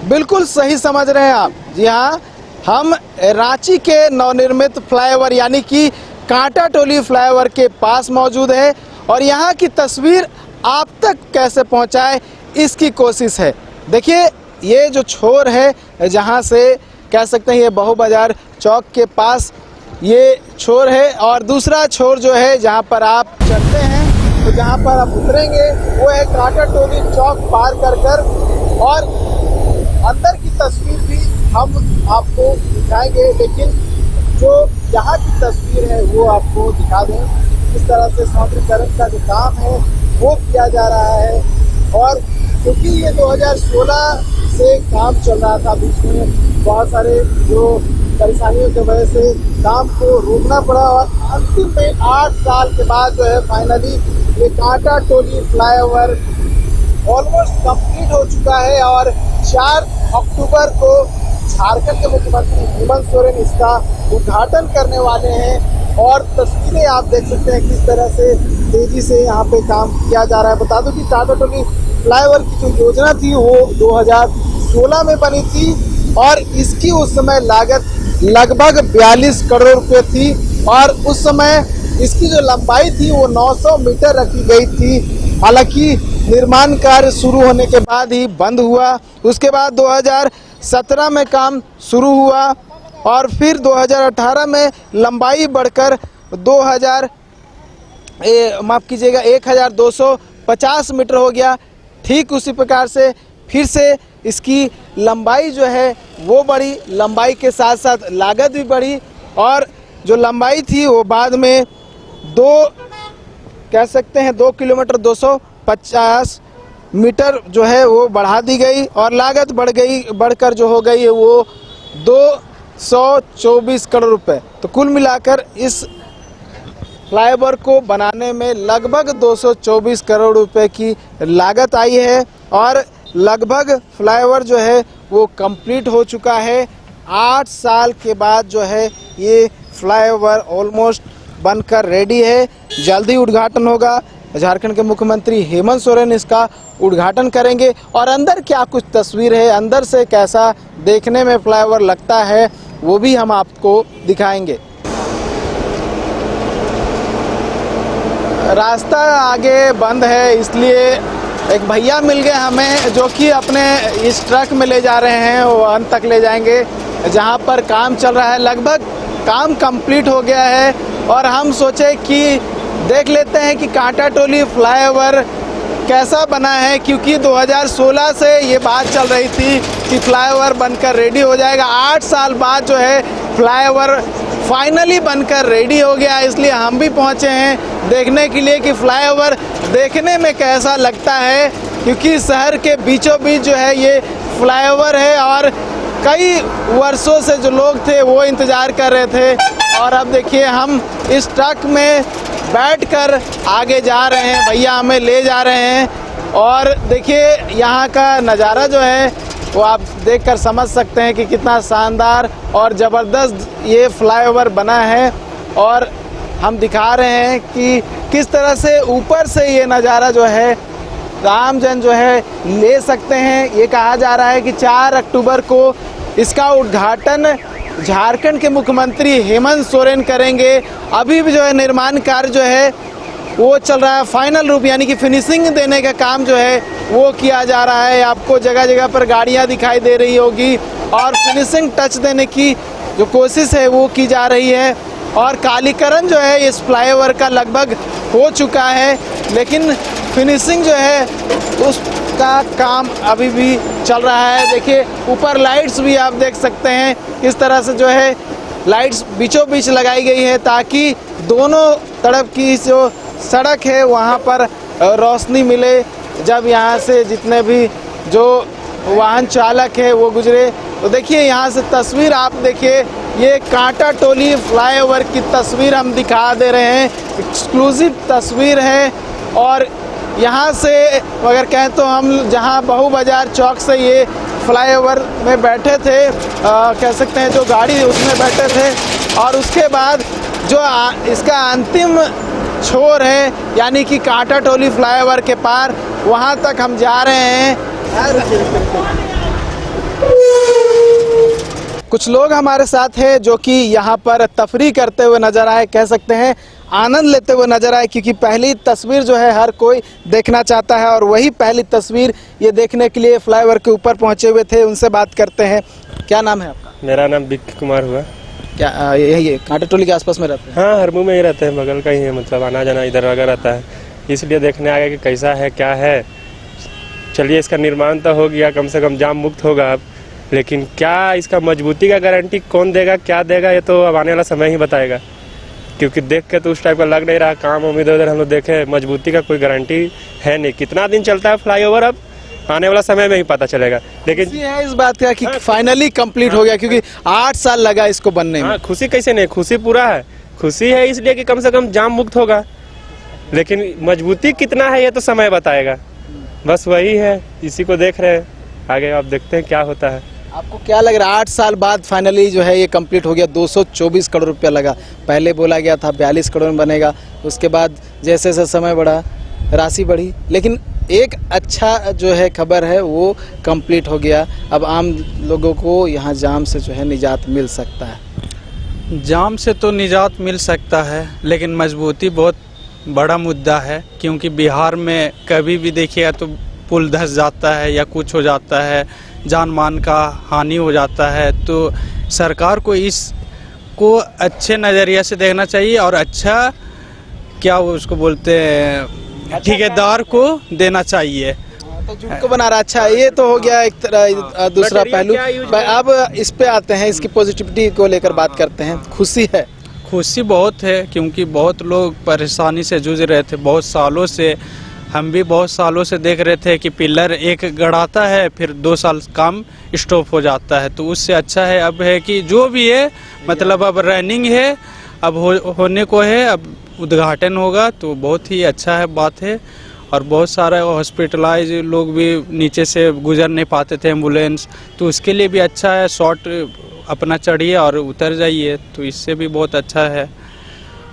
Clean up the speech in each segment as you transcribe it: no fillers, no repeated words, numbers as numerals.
बिल्कुल सही समझ रहे हैं आप। जी हाँ, हम रांची के नवनिर्मित फ्लाईओवर यानी कि कांटा टोली फ्लाईओवर के पास मौजूद है और यहाँ की तस्वीर आप तक कैसे पहुँचाए इसकी कोशिश है। देखिए, ये जो छोर है जहाँ से कह सकते हैं ये बहू बाजार चौक के पास ये छोर है और दूसरा छोर जो है जहाँ पर आप चलते हैं तो जहाँ पर आप उतरेंगे वो है कांटा टोली चौक पार कर और अंदर की तस्वीर भी हम आपको दिखाएंगे, लेकिन जो यहाँ की तस्वीर है वो आपको दिखा दें। किस तरह से सौंदर्यीकरण का जो काम है वो किया जा रहा है और क्योंकि ये 2016 से काम चल रहा था, बीच में बहुत सारे जो परेशानियों की वजह से काम को रोकना पड़ा और अंतिम में 8 साल के बाद जो है फाइनली ये कांटा टोली फ्लाईओवर ऑलमोस्ट कंप्लीट हो चुका है और 4 अक्टूबर को झारखंड के मुख्यमंत्री हेमंत सोरेन इसका उद्घाटन करने वाले हैं और तस्वीरें आप देख सकते हैं किस तरह से तेजी से यहाँ पे काम किया जा रहा है। बता दूं कि कांटा टोली फ्लाईओवर की जो योजना थी वो 2016 में बनी थी और इसकी उस समय लागत लगभग 42 करोड़ रुपए थी और उस समय इसकी जो लंबाई थी वो 900 मीटर रखी गई थी। हालांकि निर्माण कार्य शुरू होने के बाद ही बंद हुआ। उसके बाद 2017 में काम शुरू हुआ और फिर 2018 में लंबाई बढ़कर 1250 मीटर हो गया। ठीक उसी प्रकार से फिर से इसकी लंबाई जो है वो बढ़ी, लंबाई के साथ साथ लागत भी बढ़ी और जो लंबाई थी वो बाद में 2 किलोमीटर 250 मीटर जो है वो बढ़ा दी गई और लागत बढ़कर जो हो गई है वो 224 करोड़ रुपए। तो कुल मिलाकर इस फ्लाईओवर को बनाने में लगभग 224 करोड़ रुपए की लागत आई है और लगभग फ्लाईओवर जो है वो कंप्लीट हो चुका है। 8 साल के बाद जो है ये फ्लाईओवर ऑलमोस्ट बनकर रेडी है। जल्दी उद्घाटन होगा। झारखंड के मुख्यमंत्री हेमंत सोरेन इसका उद्घाटन करेंगे और अंदर क्या कुछ तस्वीर है, अंदर से कैसा देखने में फ्लाईओवर लगता है वो भी हम आपको दिखाएंगे। रास्ता आगे बंद है, इसलिए एक भैया मिल गए हमें जो कि अपने इस ट्रक में ले जा रहे हैं, वो अंत तक ले जाएंगे जहां पर काम चल रहा है। लगभग काम कंप्लीट हो गया है और हम सोचे कि देख लेते हैं कि कांटा टोली फ्लाईओवर कैसा बना है, क्योंकि 2016 से ये बात चल रही थी कि फ्लाईओवर बनकर रेडी हो जाएगा। 8 साल बाद जो है फ्लाईओवर फाइनली बनकर रेडी हो गया, इसलिए हम भी पहुंचे हैं देखने के लिए कि फ्लाईओवर देखने में कैसा लगता है, क्योंकि शहर के बीचों बीच जो है ये फ्लाईओवर है और कई वर्षों से जो लोग थे वो इंतज़ार कर रहे थे और अब देखिए हम इस ट्रक में बैठकर आगे जा रहे हैं, भैया हमें ले जा रहे हैं और देखिए यहाँ का नज़ारा जो है वो आप देखकर समझ सकते हैं कि कितना शानदार और ज़बरदस्त ये फ्लाईओवर बना है और हम दिखा रहे हैं कि किस तरह से ऊपर से ये नज़ारा जो है आमजन जो है ले सकते हैं। ये कहा जा रहा है कि 4 अक्टूबर को इसका उद्घाटन झारखंड के मुख्यमंत्री हेमंत सोरेन करेंगे। अभी भी जो है निर्माण कार्य जो है वो चल रहा है, फाइनल रूप यानी कि फिनिशिंग देने का काम जो है वो किया जा रहा है। आपको जगह जगह पर गाड़ियां दिखाई दे रही होगी और फिनिशिंग टच देने की जो कोशिश है वो की जा रही है और कालीकरण जो है इस फ्लाईओवर का लगभग हो चुका है, लेकिन फिनिशिंग जो है उसका काम अभी भी चल रहा है। देखिए ऊपर लाइट्स भी आप देख सकते हैं किस तरह से जो है लाइट्स बीचों बीच लगाई गई है ताकि दोनों तरफ की जो सड़क है वहाँ पर रोशनी मिले जब यहाँ से जितने भी जो वाहन चालक है वो गुजरे। तो देखिए यहाँ से तस्वीर आप देखिए, ये कांटा टोली फ्लाईओवर की तस्वीर हम दिखा दे रहे हैं, एक्सक्लूसिव तस्वीर है। और यहाँ से अगर कहें तो हम जहाँ बहू बाजार चौक से ये फ्लाईओवर में बैठे थे, कह सकते हैं जो गाड़ी उसमें बैठे थे और उसके बाद जो इसका अंतिम छोर है यानी कि कांटा टोली फ्लाईओवर के पार, वहाँ तक हम जा रहे हैं। कुछ लोग हमारे साथ हैं जो कि यहाँ पर तफरी करते हुए नजर आए, कह सकते हैं आनंद लेते हुए नजर आए, क्योंकि पहली तस्वीर जो है हर कोई देखना चाहता है और वही पहली तस्वीर ये देखने के लिए फ्लाईओवर के ऊपर पहुंचे हुए थे। उनसे बात करते हैं। क्या नाम है आपका? मेरा नाम विक्की कुमार हुआ। क्या यही है कांटा टोली के आसपास में रहते हैं? हाँ, हरमू में ही रहते हैं, बगल का ही है, मतलब आना जाना इधर लगा रहता है, इसलिए देखने आ गए कि कैसा है क्या है। चलिए, इसका निर्माण तो हो गया, कम से कम जाम मुक्त होगा अब, लेकिन क्या इसका मजबूती का गारंटी कौन देगा, क्या देगा, ये तो अब आने वाला समय ही बताएगा। क्योंकि देख के तो उस टाइप का लग नहीं रहा काम। उम्मीद इधर हम लोग देखे, मजबूती का कोई गारंटी है नहीं। कितना दिन चलता है फ्लाईओवर, अब आने वाला समय में ही पता चलेगा। लेकिन खुशी है इस बात का कि फाइनली कंप्लीट हो गया, क्योंकि 8 साल लगा इसको बनने में। हाँ, खुशी कैसे नहीं, खुशी पूरा है। खुशी है इसलिए कि कम से कम जाम मुक्त होगा, लेकिन मजबूती कितना है ये तो समय बताएगा। बस वही है, इसी को देख रहे हैं, आगे आप देखते हैं क्या होता है। आपको क्या लग रहा है 8 साल बाद फाइनली जो है ये कंप्लीट हो गया? 224 करोड़ रुपया लगा, पहले बोला गया था 42 करोड़ में बनेगा, उसके बाद जैसे जैसे समय बढ़ा राशि बढ़ी, लेकिन एक अच्छा जो है खबर है वो कंप्लीट हो गया। अब आम लोगों को यहाँ जाम से जो है निजात मिल सकता है। जाम से तो निजात मिल सकता है, लेकिन मजबूती बहुत बड़ा मुद्दा है, क्योंकि बिहार में कभी भी देखिएगा तो पुल धंस जाता है या कुछ हो जाता है, जान मान का हानि हो जाता है। तो सरकार को इसको अच्छे नज़रिए से देखना चाहिए और अच्छा क्या वो उसको बोलते हैं ठेकेदार को देना चाहिए। तो जिनको बना रहा, अच्छा ये तो हो गया एक तरह दूसरा पहलू। अब इस पे आते हैं, इसकी पॉजिटिविटी को लेकर बात करते हैं। खुशी है? खुशी बहुत है, क्योंकि बहुत लोग परेशानी से जूझ रहे थे बहुत सालों से। हम भी बहुत सालों से देख रहे थे कि पिलर एक गड़ाता है, फिर 2 साल काम स्टॉप हो जाता है। तो उससे अच्छा है अब है कि जो भी है, मतलब अब रनिंग है, अब होने को है, अब उद्घाटन होगा, तो बहुत ही अच्छा है बात है। और बहुत सारे हॉस्पिटलाइज लोग भी नीचे से गुजर नहीं पाते थे, एम्बुलेंस, तो उसके लिए भी अच्छा है। शॉर्ट अपना चढ़िए और उतर जाइए, तो इससे भी बहुत अच्छा है।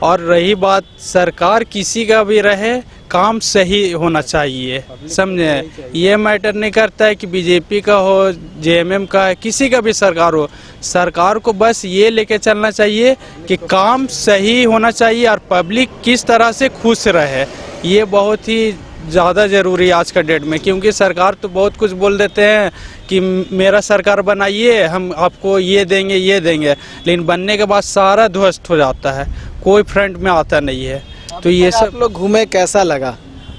और रही बात सरकार किसी का भी रहे, काम सही होना चाहिए, समझे। ये मैटर नहीं करता है कि बीजेपी का हो, जेएमएम का है, किसी का भी सरकार हो, सरकार को बस ये लेके चलना चाहिए कि काम सही होना चाहिए और पब्लिक किस तरह से खुश रहे। ये बहुत ही ज़्यादा ज़रूरी है आज का डेट में, क्योंकि सरकार तो बहुत कुछ बोल देते हैं कि मेरा सरकार बनाइए, हम आपको ये देंगे ये देंगे, लेकिन बनने के बाद सारा ध्वस्त हो जाता है, कोई फ्रंट में आता नहीं है। तो ये सब लोग घूमे, कैसा लगा?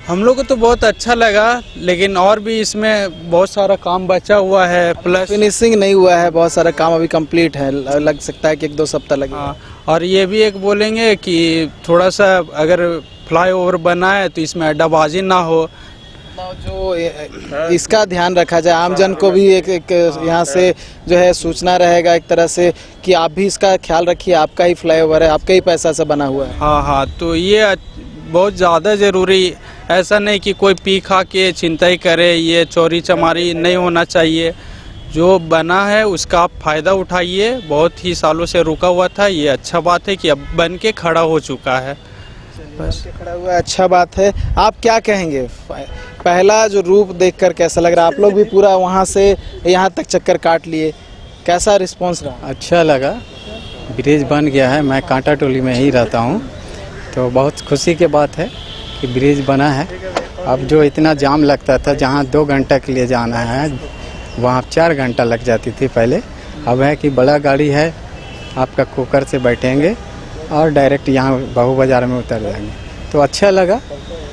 हम लोग को तो बहुत अच्छा लगा, लेकिन और भी इसमें बहुत सारा काम बचा हुआ है, प्लस फिनिशिंग नहीं हुआ है, बहुत सारा काम अभी कंप्लीट है, लग सकता है कि 1-2 सप्ताह लगेगा। और ये भी एक बोलेंगे कि थोड़ा सा अगर फ्लाईओवर बना है तो इसमें अड्डाबाजी ना हो, जो इसका ध्यान रखा जाए। आमजन को भी एक यहाँ से जो है सूचना रहेगा एक तरह से कि आप भी इसका ख्याल रखिए, आपका ही फ्लाईओवर है, आपका ही पैसा से बना हुआ है। हाँ, तो ये बहुत ज़्यादा ज़रूरी, ऐसा नहीं कि कोई पी खा के चिंता ही करे, ये चोरी चमारी नहीं होना चाहिए। जो बना है उसका आप फ़ायदा उठाइए, बहुत ही सालों से रुका हुआ था, ये अच्छा बात है कि अब बन के खड़ा हो चुका है। बस खड़ा हुआ, अच्छा बात है। आप क्या कहेंगे, पहला जो रूप देखकर कैसा लग रहा है? आप लोग भी पूरा वहाँ से यहाँ तक चक्कर काट लिए, कैसा रिस्पांस रहा? अच्छा लगा, ब्रिज बन गया है। मैं कांटा टोली में ही रहता हूँ, तो बहुत खुशी की बात है कि ब्रिज बना है। अब जो इतना जाम लगता था, जहाँ 2 घंटा के लिए जाना है वहाँ 4 घंटा लग जाती थी पहले। अब है कि बड़ा गाड़ी है, आपका कुकर से बैठेंगे और डायरेक्ट यहाँ बहू बाजार में उतर जाएंगे, तो अच्छा लगा।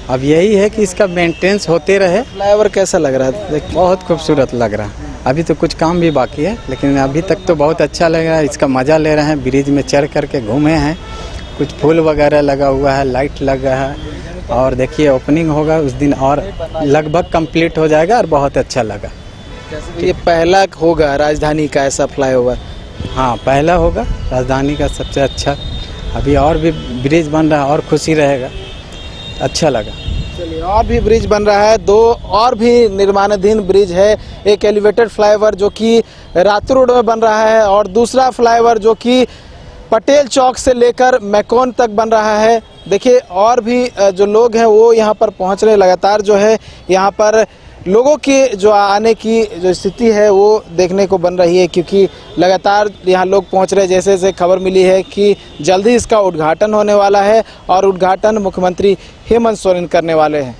अब यही है कि इसका मेंटेनेंस होते रहे। फ्लाईओवर कैसा लग रहा है? बहुत खूबसूरत लग रहा है। अभी तो कुछ काम भी बाकी है, लेकिन अभी तक तो बहुत अच्छा लग रहा है। इसका मज़ा ले रहे हैं, ब्रिज में चढ़ करके घूमे हैं, कुछ फूल वगैरह लगा हुआ है, लाइट लगा है, और देखिए ओपनिंग होगा उस दिन और लगभग कंप्लीट हो जाएगा और बहुत अच्छा लगा। ये पहला होगा राजधानी का ऐसा फ्लाईओवर? हाँ, पहला होगा राजधानी का सबसे अच्छा। अभी और भी ब्रिज बन रहा है और खुशी रहेगा, अच्छा लगा। चलिए, और भी ब्रिज बन रहा है, 2 और भी निर्माणाधीन ब्रिज है। एक एलिवेटेड फ्लाईओवर जो कि रातू रोड में बन रहा है, और दूसरा फ्लाईओवर जो कि पटेल चौक से लेकर मैकॉन तक बन रहा है। देखिए, और भी जो लोग हैं वो यहाँ पर पहुँच रहे, लगातार जो है यहाँ पर लोगों की जो आने की जो स्थिति है वो देखने को बन रही है, क्योंकि लगातार यहाँ लोग पहुँच रहे। जैसे जैसे खबर मिली है कि जल्दी इसका उद्घाटन होने वाला है और उद्घाटन मुख्यमंत्री हेमंत सोरेन करने वाले हैं।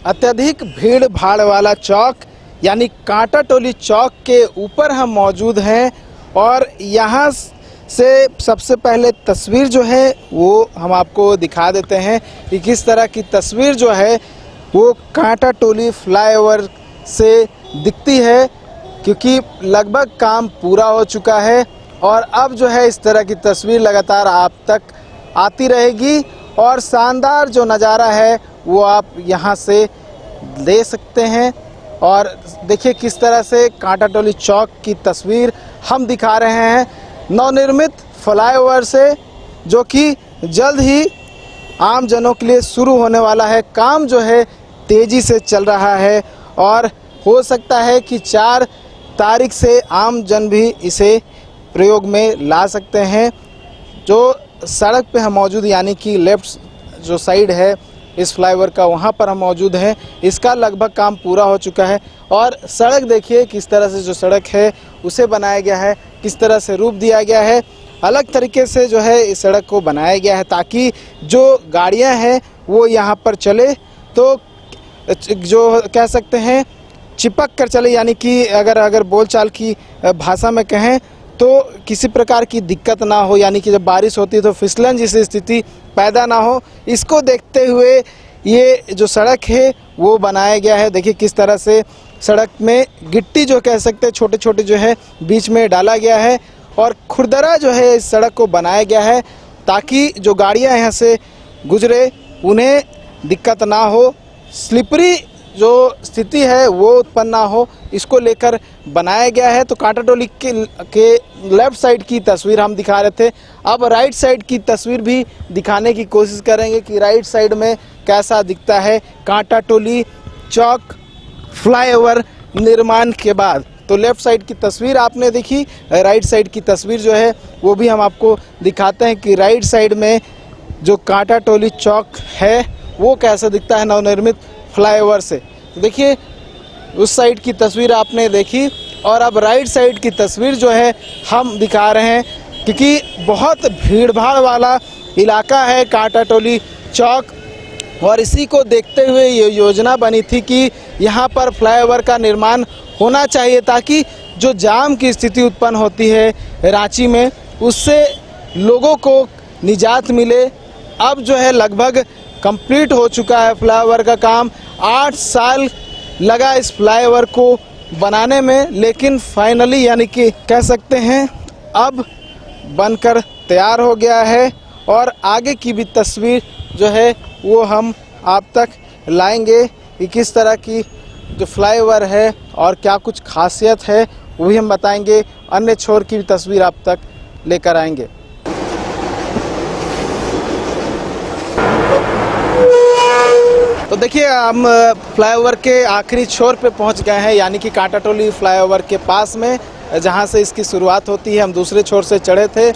अत्यधिक भीड़ भाड़ वाला चौक यानी कांटा टोली चौक के ऊपर हम मौजूद हैं और यहाँ से सबसे पहले तस्वीर जो है वो हम आपको दिखा देते हैं कि किस तरह की तस्वीर जो है वो कांटा टोली फ्लाईओवर से दिखती है, क्योंकि लगभग काम पूरा हो चुका है और अब जो है इस तरह की तस्वीर लगातार आप तक आती रहेगी और शानदार जो नज़ारा है वो आप यहाँ से ले सकते हैं। और देखिए किस तरह से कांटा टोली चौक की तस्वीर हम दिखा रहे हैं नवनिर्मित फ्लाईओवर से, जो कि जल्द ही आम जनों के लिए शुरू होने वाला है। काम जो है तेज़ी से चल रहा है और हो सकता है कि 4 तारीख से आम जन भी इसे प्रयोग में ला सकते हैं। जो सड़क पे हम मौजूद यानी कि लेफ़्ट जो साइड है इस फ्लाईओवर का, वहाँ पर हम मौजूद हैं। इसका लगभग काम पूरा हो चुका है और सड़क देखिए किस तरह से जो सड़क है उसे बनाया गया है, किस तरह से रूप दिया गया है। अलग तरीके से जो है इस सड़क को बनाया गया है ताकि जो गाड़ियाँ हैं वो यहाँ पर चले तो जो कह सकते हैं चिपक कर चले, यानी कि अगर बोलचाल की भाषा में कहें तो किसी प्रकार की दिक्कत ना हो, यानी कि जब बारिश होती है तो फिसलन जैसी स्थिति पैदा ना हो। इसको देखते हुए ये जो सड़क है वो बनाया गया है। देखिए किस तरह से सड़क में गिट्टी जो कह सकते हैं छोटे छोटे जो है बीच में डाला गया है और खुरदरा जो है इस सड़क को बनाया गया है ताकि जो गाड़ियां यहाँ से गुजरे उन्हें दिक्कत ना हो, स्लिपरी जो स्थिति है वो उत्पन्न ना हो, इसको लेकर बनाया गया है। तो कांटा टोली के लेफ़्ट साइड की तस्वीर हम दिखा रहे थे, अब राइट साइड की तस्वीर भी दिखाने की कोशिश करेंगे कि राइट साइड में कैसा दिखता है कांटा टोली चौक फ्लाईओवर निर्माण के बाद। तो लेफ़्ट साइड की तस्वीर आपने देखी, राइट साइड की तस्वीर जो है वो भी हम आपको दिखाते हैं कि राइट साइड में जो कांटा टोली चौक है वो कैसा दिखता है नवनिर्मित फ्लाईओवर से। तो देखिए उस साइड की तस्वीर आपने देखी और अब राइट साइड की तस्वीर जो है हम दिखा रहे हैं, क्योंकि बहुत भीड़ भाड़ वाला इलाका है कांटा टोली चौक और इसी को देखते हुए ये योजना बनी थी कि यहाँ पर फ्लाईओवर का निर्माण होना चाहिए ताकि जो जाम की स्थिति उत्पन्न होती है रांची में उससे लोगों को निजात मिले। अब जो है लगभग कंप्लीट हो चुका है फ्लाईओवर का काम। 8 साल लगा इस फ्लाईओवर को बनाने में, लेकिन फाइनली यानी कि कह सकते हैं अब बनकर तैयार हो गया है और आगे की भी तस्वीर जो है वो हम आप तक लाएंगे कि किस तरह की जो फ्लाईओवर है और क्या कुछ खासियत है वो भी हम बताएंगे। अन्य छोर की भी तस्वीर आप तक लेकर आएंगे। तो देखिए हम फ्लाईओवर के आखिरी छोर पे पहुंच गए हैं, यानी कि कांटा टोली फ्लाईओवर के पास में जहां से इसकी शुरुआत होती है। हम दूसरे छोर से चढ़े थे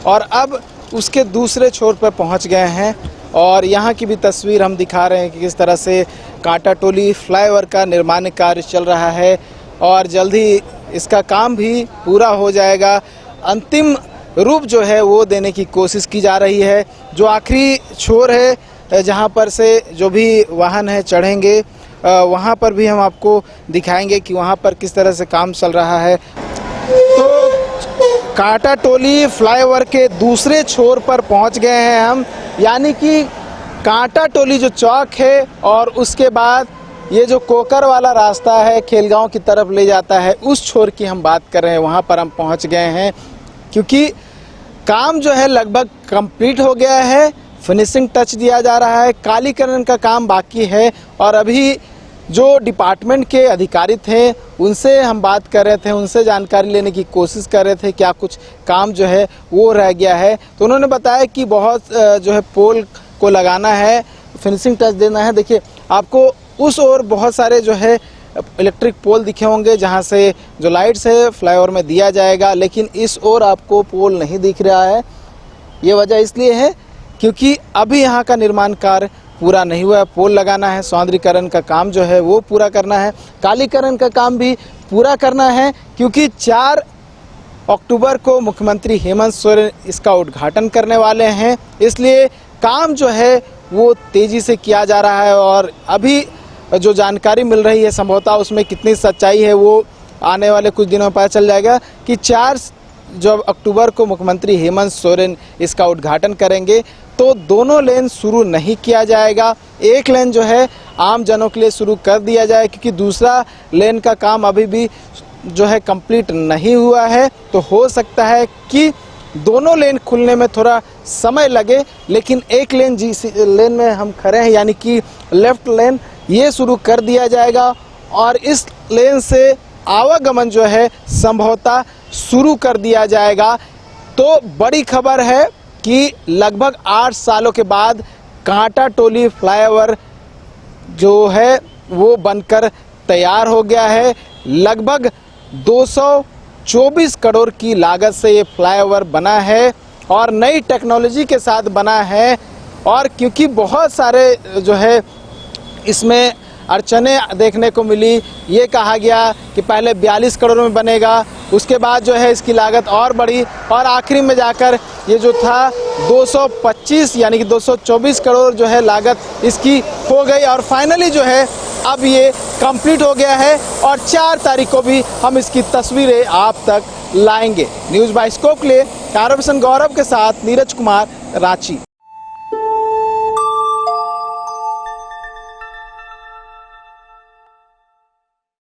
और अब उसके दूसरे छोर पे पहुंच गए हैं और यहाँ की भी तस्वीर हम दिखा रहे हैं कि किस तरह से कांटा टोली फ्लाईओवर का निर्माण कार्य चल रहा है और जल्द ही इसका काम भी पूरा हो जाएगा। अंतिम रूप जो है वो देने की कोशिश की जा रही है। जो आखिरी छोर है जहाँ पर से जो भी वाहन है चढ़ेंगे वहाँ पर भी हम आपको दिखाएंगे कि वहाँ पर किस तरह से काम चल रहा है। तो कांटा टोली फ्लाईओवर के दूसरे छोर पर पहुँच गए हैं हम, यानी कि कांटा टोली जो चौक है और उसके बाद ये जो कोकर वाला रास्ता है खेलगांव की तरफ ले जाता है उस छोर की हम बात कर रहे हैं। वहाँ पर हम पहुँच गए हैं क्योंकि काम जो है लगभग कंप्लीट हो गया है, फिनिशिंग टच दिया जा रहा है, कालीकरण का काम बाकी है और अभी जो डिपार्टमेंट के अधिकारी थे उनसे हम बात कर रहे थे, उनसे जानकारी लेने की कोशिश कर रहे थे क्या कुछ काम जो है वो रह गया है। तो उन्होंने बताया कि बहुत जो है पोल को लगाना है, फिनिशिंग टच देना है। देखिए आपको उस ओर बहुत सारे जो है इलेक्ट्रिक पोल दिखे होंगे जहां से जो लाइट्स है फ्लाईओवर में दिया जाएगा, लेकिन इस ओर आपको पोल नहीं दिख रहा है। ये वजह इसलिए है क्योंकि अभी यहाँ का निर्माण कार्य पूरा नहीं हुआ है। पोल लगाना है, सौंदर्यीकरण का काम जो है वो पूरा करना है, कालीकरण का काम भी पूरा करना है, क्योंकि 4 अक्टूबर को मुख्यमंत्री हेमंत सोरेन इसका उद्घाटन करने वाले हैं। इसलिए काम जो है वो तेज़ी से किया जा रहा है और अभी जो जानकारी मिल रही है संभवतः उसमें कितनी सच्चाई है वो आने वाले कुछ दिनों में पता चल जाएगा कि 4 अक्टूबर को मुख्यमंत्री हेमंत सोरेन इसका उद्घाटन करेंगे तो दोनों लेन शुरू नहीं किया जाएगा। एक लेन जो है आम जनों के लिए शुरू कर दिया जाए, क्योंकि दूसरा लेन का काम अभी भी जो है कंप्लीट नहीं हुआ है। तो हो सकता है कि दोनों लेन खुलने में थोड़ा समय लगे, लेकिन एक लेन जिस लेन में हम खड़े हैं यानी कि लेफ्ट लेन, ये शुरू कर दिया जाएगा और इस लेन से आवागमन जो है संभवतः शुरू कर दिया जाएगा। तो बड़ी खबर है कि लगभग 8 सालों के बाद कांटा टोली फ्लाईओवर जो है वो बनकर तैयार हो गया है। लगभग 224 करोड़ की लागत से ये फ्लाईओवर बना है और नई टेक्नोलॉजी के साथ बना है। और क्योंकि बहुत सारे जो है इसमें अड़चने देखने को मिली, ये कहा गया कि पहले 42 करोड़ में बनेगा, उसके बाद जो है इसकी लागत और बढ़ी और आखिरी में जाकर ये जो था 225 यानी कि 224 करोड़ जो है लागत इसकी हो गई और फाइनली जो है अब ये कंप्लीट हो गया है और 4 तारीख को भी हम इसकी तस्वीरें आप तक लाएंगे। न्यूज़ बाइस्कोप के लिए कैमरा पर्सन गौरव के साथ नीरज कुमार, रांची।